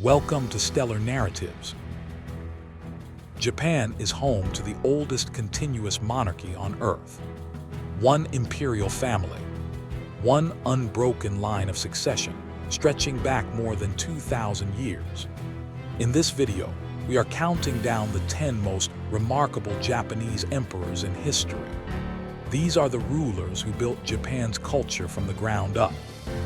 Welcome to Stellar Narratives. Japan is home to the oldest continuous monarchy on Earth. One imperial family, one unbroken line of succession stretching back more than 2,000 years. In this video, we are counting down the 10 most remarkable Japanese emperors in history. These are the rulers who built Japan's culture from the ground up,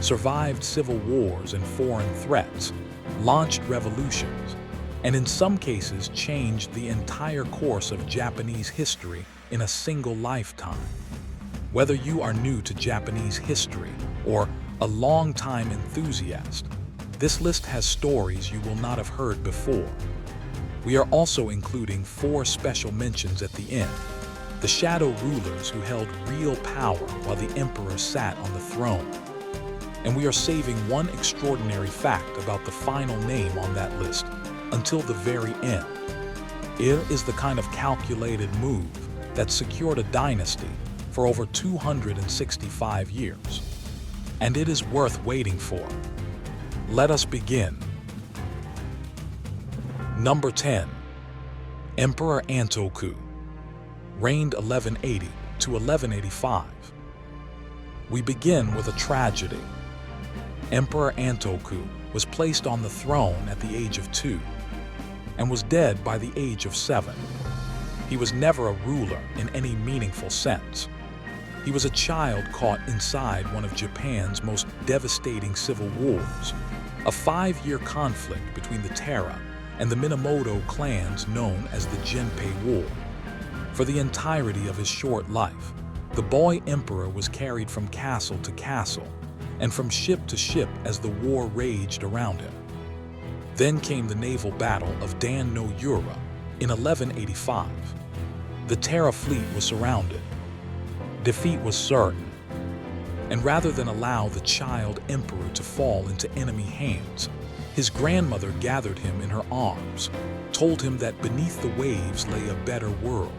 survived civil wars and foreign threats, launched revolutions, and in some cases changed the entire course of Japanese history in a single lifetime. Whether you are new to Japanese history or a long-time enthusiast, this list has stories you will not have heard before. We are also including 4 special mentions at the end, the shadow rulers who held real power while the emperor sat on the throne. And we are saving one extraordinary fact about the final name on that list until the very end. It is the kind of calculated move that secured a dynasty for over 265 years. And it is worth waiting for. Let us begin. Number 10. Emperor Antoku, reigned 1180 to 1185. We begin with a tragedy. Emperor Antoku was placed on the throne at the age of 2 and was dead by the age of 7. He was never a ruler in any meaningful sense. He was a child caught inside one of Japan's most devastating civil wars, a 5-year conflict between the Taira and the Minamoto clans known as the Genpei War. For the entirety of his short life, the boy emperor was carried from castle to castle and from ship to ship as the war raged around him. Then came the naval battle of Dan no Yura in 1185. The Taira fleet was surrounded. Defeat was certain. And rather than allow the child emperor to fall into enemy hands, his grandmother gathered him in her arms, told him that beneath the waves lay a better world,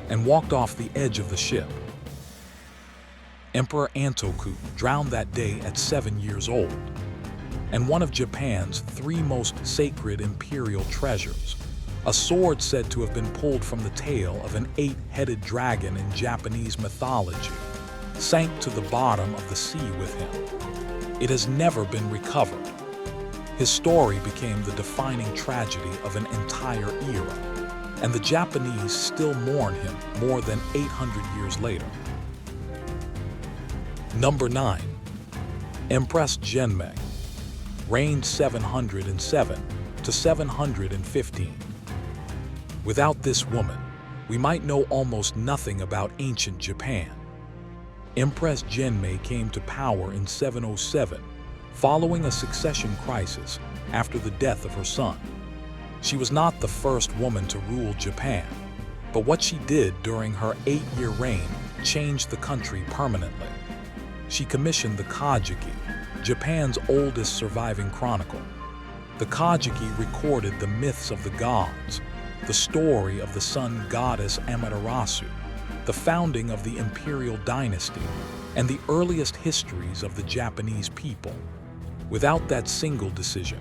and walked off the edge of the ship. Emperor Antoku drowned that day at 7 years old, and one of Japan's 3 most sacred imperial treasures, a sword said to have been pulled from the tail of an 8-headed dragon in Japanese mythology, sank to the bottom of the sea with him. It has never been recovered. His story became the defining tragedy of an entire era, and the Japanese still mourn him more than 800 years later. Number 9. Empress Genmei, reigned 707 to 715. Without this woman, we might know almost nothing about ancient Japan. Empress Genmei came to power in 707, following a succession crisis after the death of her son. She was not the first woman to rule Japan, but what she did during her 8-year reign changed the country permanently. She commissioned the Kojiki, Japan's oldest surviving chronicle. The Kojiki recorded the myths of the gods, the story of the sun goddess Amaterasu, the founding of the Imperial dynasty, and the earliest histories of the Japanese people. Without that single decision,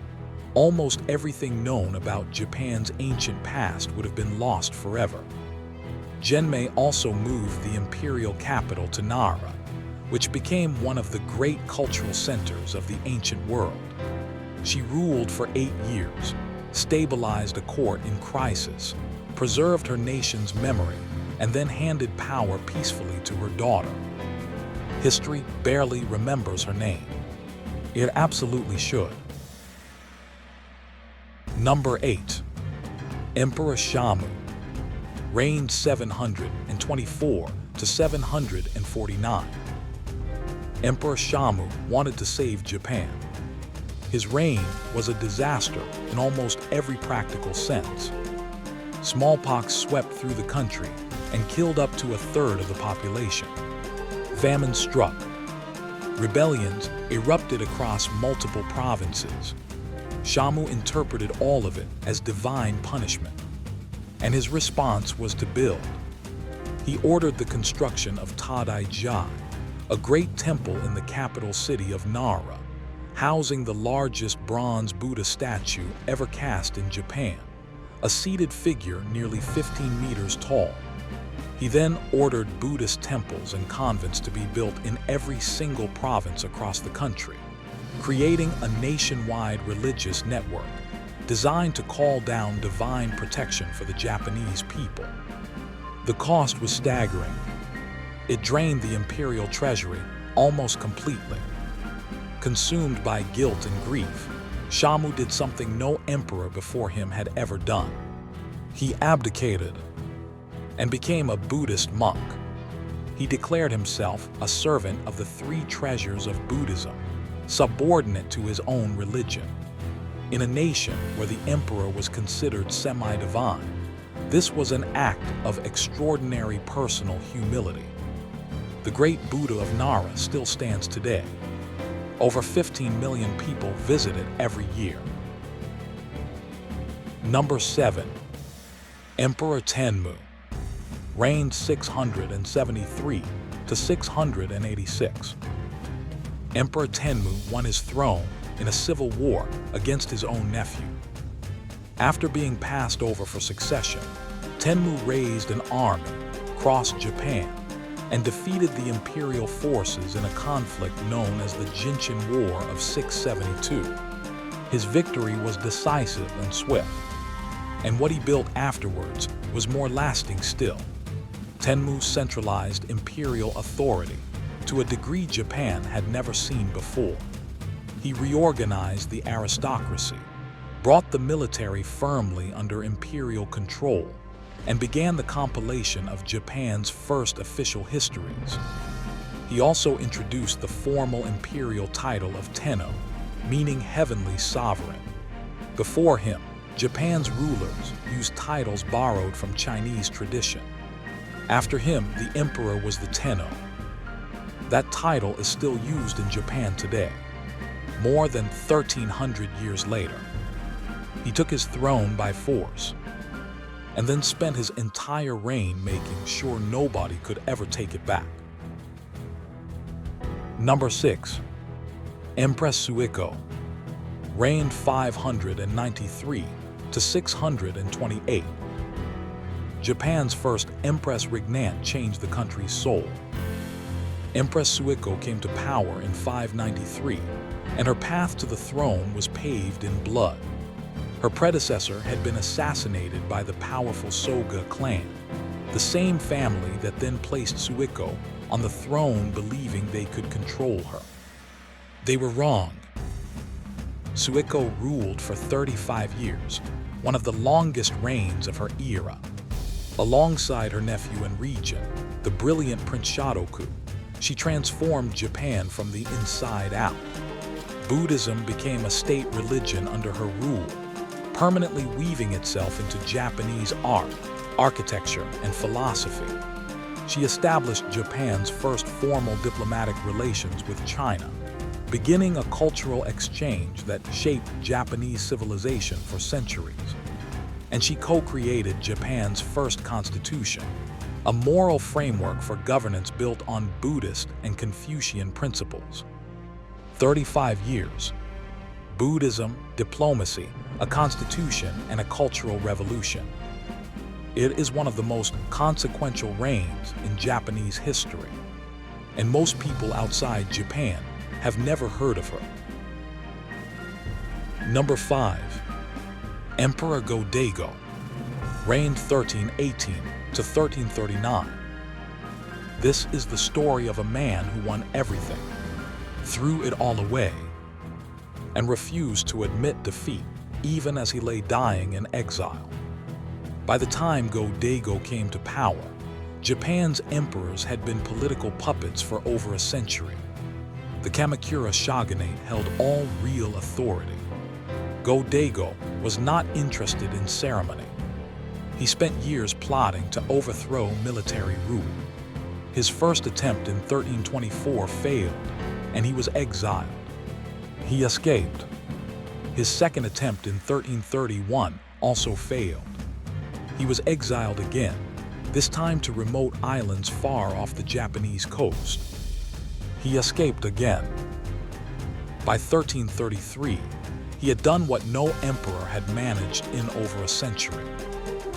almost everything known about Japan's ancient past would have been lost forever. Genmei also moved the imperial capital to Nara, which became one of the great cultural centers of the ancient world. She ruled for 8 years, stabilized a court in crisis, preserved her nation's memory, and then handed power peacefully to her daughter. History barely remembers her name. It absolutely should. Number 8. Emperor Shomu, reigned 724 to 749. Emperor Shomu wanted to save Japan. His reign was a disaster in almost every practical sense. Smallpox swept through the country and killed up to 1/3 of the population. Famine struck. Rebellions erupted across multiple provinces. Shomu interpreted all of it as divine punishment, and his response was to build. He ordered the construction of Tadai-ji, a great temple in the capital city of Nara, housing the largest bronze Buddha statue ever cast in Japan, a seated figure nearly 15 meters tall. He then ordered Buddhist temples and convents to be built in every single province across the country, creating a nationwide religious network designed to call down divine protection for the Japanese people. The cost was staggering. It drained the imperial treasury almost completely. Consumed by guilt and grief, Shomu did something no emperor before him had ever done. He abdicated and became a Buddhist monk. He declared himself a servant of the three treasures of Buddhism, subordinate to his own religion. In a nation where the emperor was considered semi-divine, this was an act of extraordinary personal humility. The great Buddha of Nara still stands today. Over 15 million people visit it every year. Number 7. Emperor Tenmu, reigned 673 to 686. Emperor Tenmu won his throne in a civil war against his own nephew. After being passed over for succession, Tenmu raised an army, crossed Japan, and defeated the imperial forces in a conflict known as the Jinshin War of 672. His victory was decisive and swift, and what he built afterwards was more lasting still. Tenmu centralized imperial authority to a degree Japan had never seen before. He reorganized the aristocracy, brought the military firmly under imperial control, and began the compilation of Japan's first official histories. He also introduced the formal imperial title of Tenno, meaning heavenly sovereign. Before him, Japan's rulers used titles borrowed from Chinese tradition. After him, the emperor was the Tenno. That title is still used in Japan today, more than 1,300 years later. He took his throne by force, and then spent his entire reign making sure nobody could ever take it back. Number 6. Empress Suiko, reigned 593 to 628. Japan's first empress regnant changed the country's soul. Empress Suiko came to power in 593, and her path to the throne was paved in blood. Her predecessor had been assassinated by the powerful Soga clan, the same family that then placed Suiko on the throne believing they could control her. They were wrong. Suiko ruled for 35 years, one of the longest reigns of her era. Alongside her nephew and regent, the brilliant Prince Shotoku, she transformed Japan from the inside out. Buddhism became a state religion under her rule, permanently weaving itself into Japanese art, architecture, and philosophy. She established Japan's first formal diplomatic relations with China, beginning a cultural exchange that shaped Japanese civilization for centuries. And she co-created Japan's first constitution, a moral framework for governance built on Buddhist and Confucian principles. 35 years. Buddhism, diplomacy, a constitution, and a cultural revolution. It is one of the most consequential reigns in Japanese history, and most people outside Japan have never heard of her. Number 5. Emperor Go-Daigo, reigned 1318 to 1339. This is the story of a man who won everything, threw it all away, and refused to admit defeat even as he lay dying in exile. By the time Go-Daigo came to power, Japan's emperors had been political puppets for over a century. The Kamakura shogunate held all real authority. Go-Daigo was not interested in ceremony. He spent years plotting to overthrow military rule. His first attempt in 1324 failed, and he was exiled. He escaped. His second attempt in 1331 also failed. He was exiled again, this time to remote islands far off the Japanese coast. He escaped again. By 1333, he had done what no emperor had managed in over a century.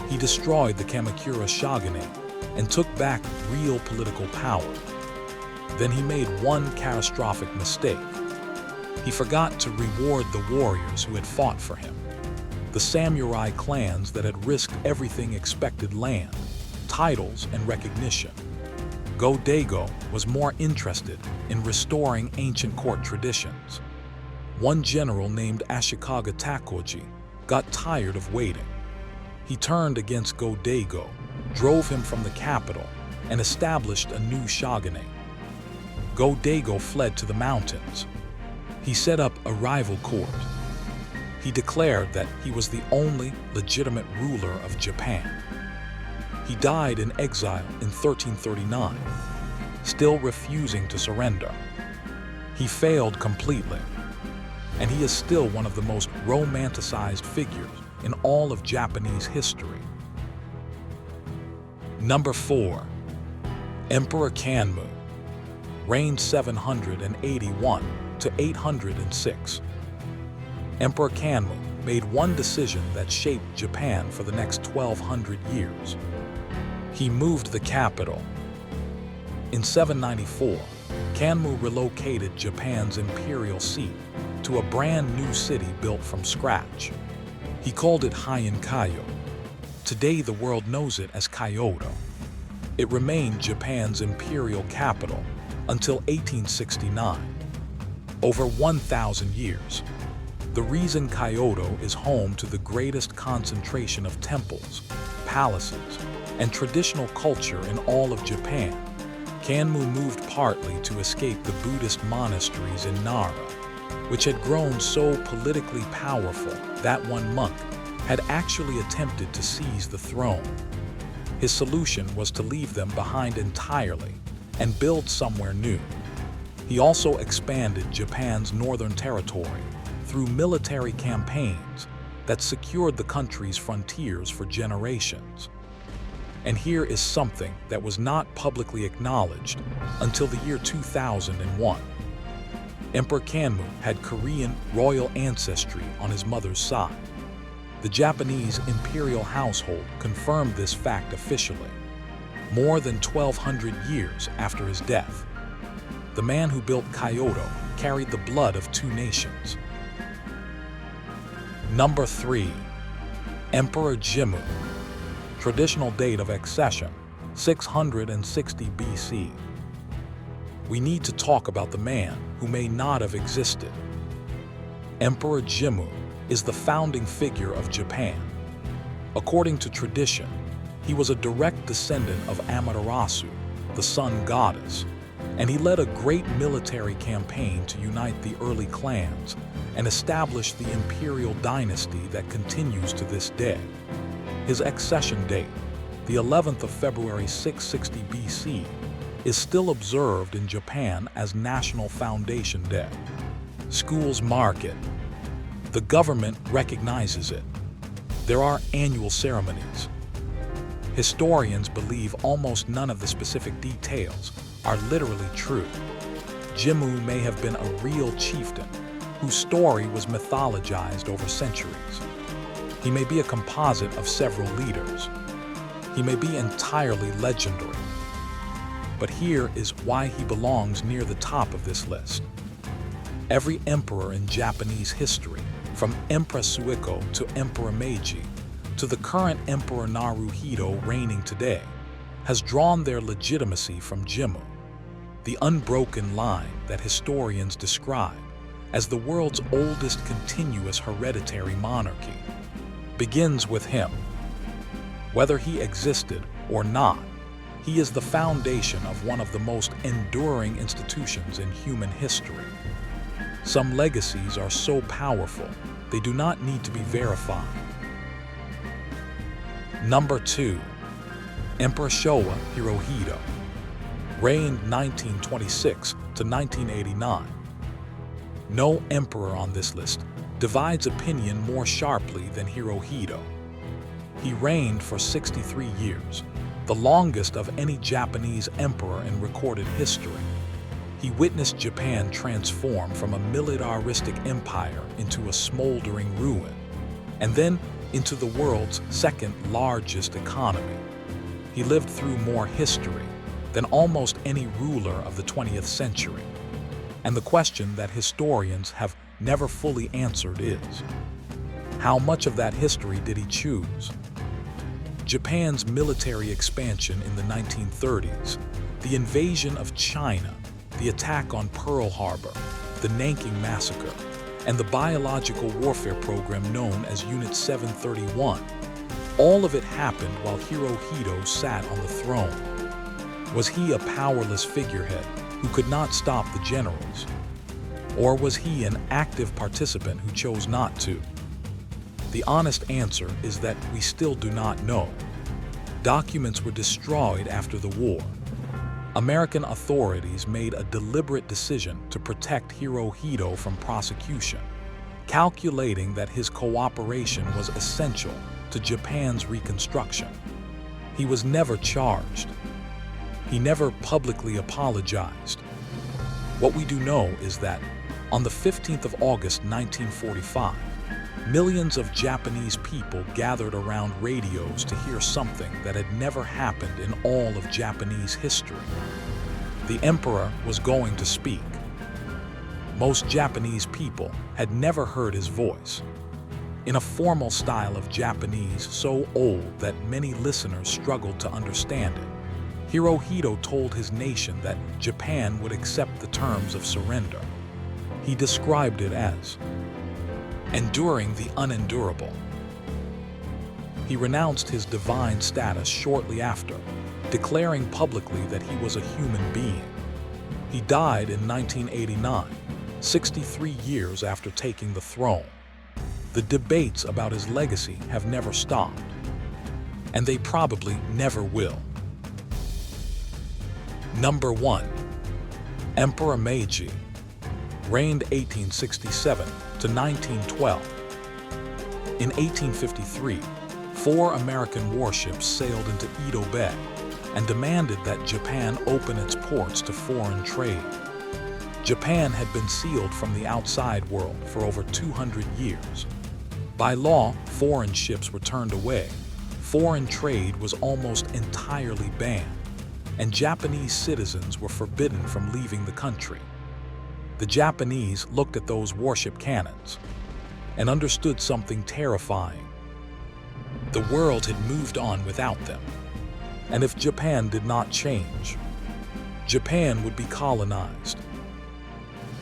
He destroyed the Kamakura shogunate and took back real political power. Then he made one catastrophic mistake. He forgot to reward the warriors who had fought for him. The samurai clans that had risked everything expected land, titles, and recognition. Go-Daigo was more interested in restoring ancient court traditions. One general named Ashikaga Takoji got tired of waiting. He turned against Go-Daigo, drove him from the capital, and established a new shogunate. Go-Daigo fled to the mountains. He set up a rival court. He declared that he was the only legitimate ruler of Japan. He died in exile in 1339, still refusing to surrender. He failed completely, and he is still one of the most romanticized figures in all of Japanese history. Number 4. Emperor Kanmu, reigned 781 to 806. Emperor Kanmu made one decision that shaped Japan for the next 1,200 years. He moved the capital. In 794, Kanmu relocated Japan's imperial seat to a brand new city built from scratch. He called it Heian-Kaiyo. Today the world knows it as Kyoto. It remained Japan's imperial capital until 1869. Over 1,000 years. The reason Kyoto is home to the greatest concentration of temples, palaces, and traditional culture in all of Japan, Kanmu moved partly to escape the Buddhist monasteries in Nara, which had grown so politically powerful that one monk had actually attempted to seize the throne. His solution was to leave them behind entirely and build somewhere new. He also expanded Japan's northern territory through military campaigns that secured the country's frontiers for generations. And here is something that was not publicly acknowledged until the year 2001. Emperor Kanmu had Korean royal ancestry on his mother's side. The Japanese imperial household confirmed this fact officially, more than 1,200 years after his death. The man who built Kyoto carried the blood of two nations. Number 3. Emperor Jimmu. Traditional date of accession, 660 BC. We need to talk about the man who may not have existed. Emperor Jimmu is the founding figure of Japan. According to tradition, he was a direct descendant of Amaterasu, the sun goddess, and he led a great military campaign to unite the early clans and establish the Imperial dynasty that continues to this day. His accession date, the 11th of February 660 BC, is still observed in Japan as National Foundation Day. Schools mark it. The government recognizes it. There are annual ceremonies. Historians believe almost none of the specific details are literally true. Jimmu may have been a real chieftain whose story was mythologized over centuries. He may be a composite of several leaders. He may be entirely legendary. But here is why he belongs near the top of this list. Every emperor in Japanese history, from Empress Suiko to Emperor Meiji, to the current Emperor Naruhito reigning today, has drawn their legitimacy from Jimmu, the unbroken line that historians describe as the world's oldest continuous hereditary monarchy. Begins with him. Whether he existed or not, he is the foundation of one of the most enduring institutions in human history. Some legacies are so powerful, they do not need to be verified. Number 2. Emperor Showa Hirohito, reigned 1926 to 1989. No emperor on this list divides opinion more sharply than Hirohito. He reigned for 63 years, the longest of any Japanese emperor in recorded history. He witnessed Japan transform from a militaristic empire into a smoldering ruin, and then into the world's second largest economy. He lived through more history than almost any ruler of the 20th century. And the question that historians have never fully answered is, how much of that history did he choose? Japan's military expansion in the 1930s, the invasion of China, the attack on Pearl Harbor, the Nanking Massacre, and the biological warfare program known as Unit 731, all of it happened while Hirohito sat on the throne. Was he a powerless figurehead who could not stop the generals? Or was he an active participant who chose not to? The honest answer is that we still do not know. Documents were destroyed after the war. American authorities made a deliberate decision to protect Hirohito from prosecution, calculating that his cooperation was essential to Japan's reconstruction. He was never charged. He never publicly apologized. What we do know is that on the 15th of August 1945, millions of Japanese people gathered around radios to hear something that had never happened in all of Japanese history. The emperor was going to speak. Most Japanese people had never heard his voice. In a formal style of Japanese so old that many listeners struggled to understand it, Hirohito told his nation that Japan would accept the terms of surrender. He described it as enduring the unendurable. He renounced his divine status shortly after, declaring publicly that he was a human being. He died in 1989, 63 years after taking the throne. The debates about his legacy have never stopped, and they probably never will. Number 1. Emperor Meiji, reigned 1867 to 1912. In 1853, 4 American warships sailed into Edo Bay and demanded that Japan open its ports to foreign trade. Japan had been sealed from the outside world for over 200 years. By law, foreign ships were turned away. Foreign trade was almost entirely banned, and Japanese citizens were forbidden from leaving the country. The Japanese looked at those warship cannons and understood something terrifying. The world had moved on without them, and if Japan did not change, Japan would be colonized.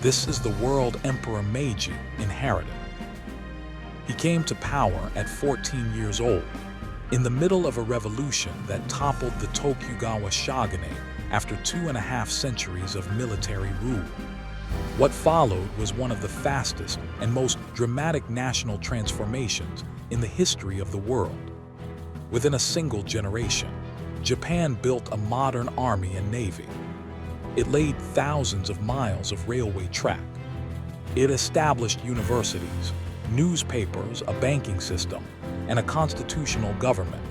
This is the world Emperor Meiji inherited. He came to power at 14 years old, in the middle of a revolution that toppled the Tokugawa shogunate after 2.5 centuries of military rule. What followed was one of the fastest and most dramatic national transformations in the history of the world. Within a single generation, Japan built a modern army and navy. It laid thousands of miles of railway track. It established universities, newspapers, a banking system, and a constitutional government.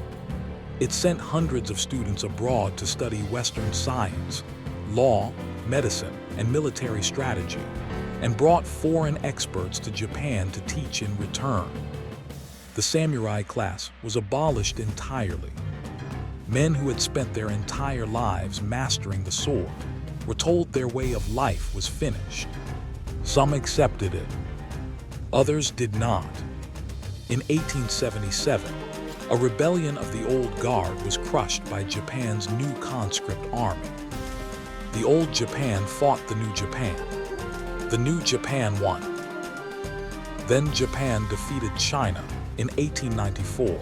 It sent hundreds of students abroad to study Western science, law, medicine, and military strategy, and brought foreign experts to Japan to teach in return. The samurai class was abolished entirely. Men who had spent their entire lives mastering the sword were told their way of life was finished. Some accepted it. Others did not. In 1877, a rebellion of the Old Guard was crushed by Japan's new conscript army. The Old Japan fought the New Japan. The New Japan won. Then Japan defeated China in 1894.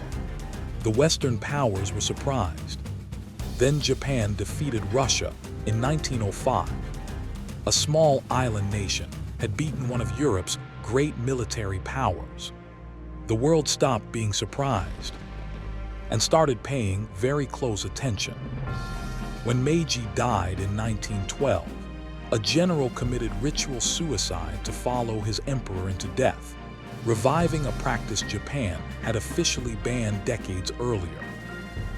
The Western powers were surprised. Then Japan defeated Russia in 1905. A small island nation had beaten one of Europe's great military powers. The world stopped being surprised and started paying very close attention. When Meiji died in 1912, a general committed ritual suicide to follow his emperor into death, reviving a practice Japan had officially banned decades earlier.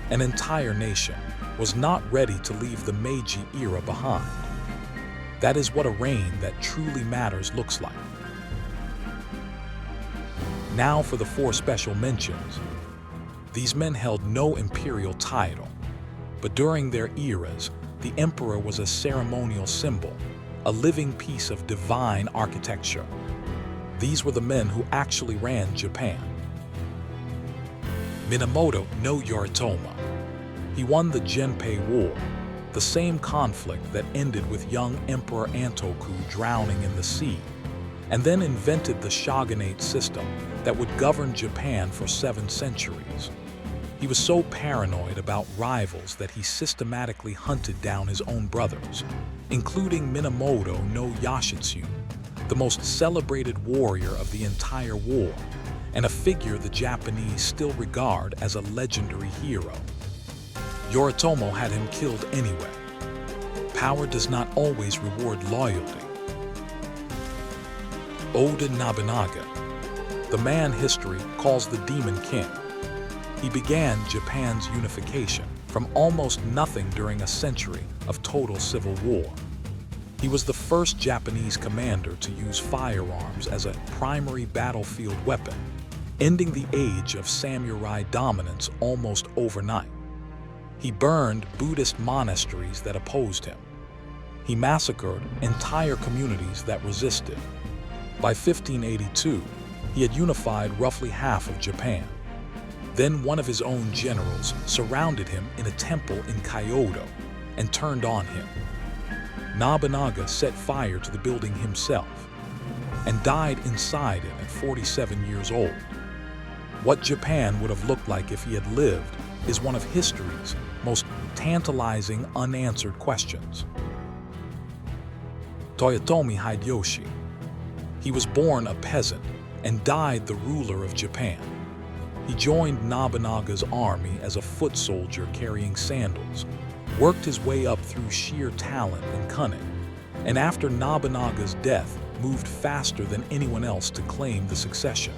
An entire nation was not ready to leave the Meiji era behind. That is what a reign that truly matters looks like. Now for the 4 special mentions. These men held no imperial title, but during their eras, the emperor was a ceremonial symbol, a living piece of divine architecture. These were the men who actually ran Japan. Minamoto no Yoritomo. He won the Genpei War, the same conflict that ended with young Emperor Antoku drowning in the sea, and then invented the shogunate system that would govern Japan for 7 centuries. He was so paranoid about rivals that he systematically hunted down his own brothers, including Minamoto no Yoshitsu, the most celebrated warrior of the entire war, and a figure the Japanese still regard as a legendary hero. Yoritomo had him killed anyway. Power does not always reward loyalty. Oda Nobunaga, the man history calls the Demon King. He began Japan's unification from almost nothing during a century of total civil war. He was the first Japanese commander to use firearms as a primary battlefield weapon, ending the age of samurai dominance almost overnight. He burned Buddhist monasteries that opposed him. He massacred entire communities that resisted. By 1582, he had unified roughly half of Japan. Then one of his own generals surrounded him in a temple in Kyoto and turned on him. Nobunaga set fire to the building himself and died inside it at 47 years old. What Japan would have looked like if he had lived is one of history's most tantalizing unanswered questions. Toyotomi Hideyoshi. He was born a peasant and died the ruler of Japan. He joined Nobunaga's army as a foot soldier carrying sandals, worked his way up through sheer talent and cunning, and after Nobunaga's death, moved faster than anyone else to claim the succession.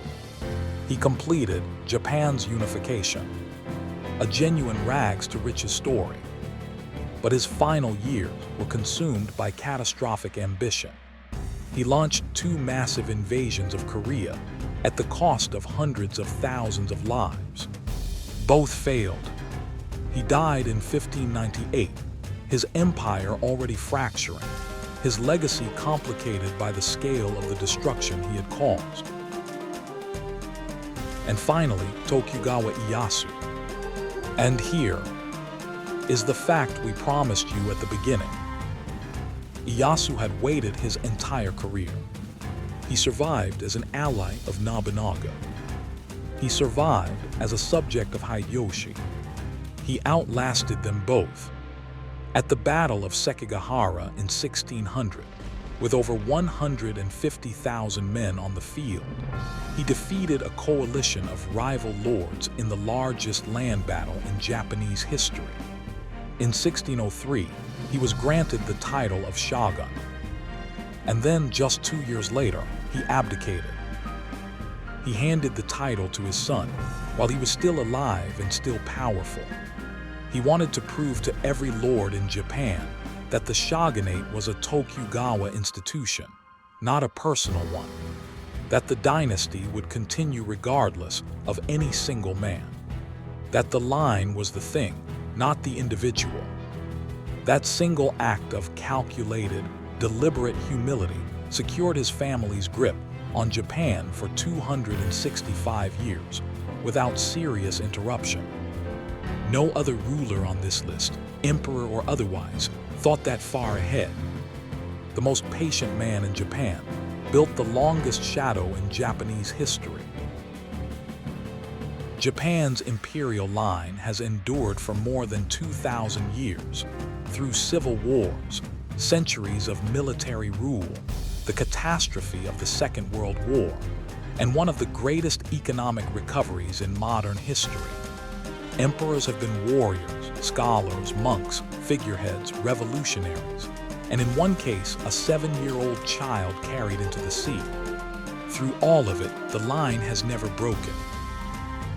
He completed Japan's unification, a genuine rags to riches story. But his final years were consumed by catastrophic ambition. He launched 2 massive invasions of Korea at the cost of hundreds of thousands of lives. Both failed. He died in 1598, his empire already fracturing, his legacy complicated by the scale of the destruction he had caused. And finally, Tokugawa Ieyasu. And here is the fact we promised you at the beginning. Ieyasu had waited his entire career. He survived as an ally of Nobunaga. He survived as a subject of Hideyoshi. He outlasted them both. At the Battle of Sekigahara in 1600, with over 150,000 men on the field, he defeated a coalition of rival lords in the largest land battle in Japanese history. In 1603, he was granted the title of shogun. And then, just 2 years later, he abdicated. He handed the title to his son while he was still alive and still powerful. He wanted to prove to every lord in Japan that the shogunate was a Tokugawa institution, not a personal one, that the dynasty would continue regardless of any single man, that the line was the thing, not the individual. That single act of calculated, deliberate humility secured his family's grip on Japan for 265 years without serious interruption. No other ruler on this list, emperor or otherwise, thought that far ahead. The most patient man in Japan built the longest shadow in Japanese history. Japan's imperial line has endured for more than 2,000 years, through civil wars, centuries of military rule, the catastrophe of the Second World War, and one of the greatest economic recoveries in modern history. Emperors have been warriors, scholars, monks, figureheads, revolutionaries, and in one case, a 7-year-old child carried into the sea. Through all of it, the line has never broken.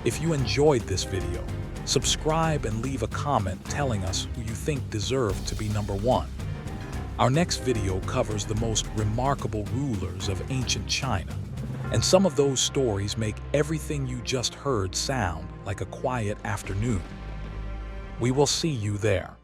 If you enjoyed this video, subscribe and leave a comment telling us who you think deserved to be number 1. Our next video covers the most remarkable rulers of ancient China, and some of those stories make everything you just heard sound like a quiet afternoon. We will see you there.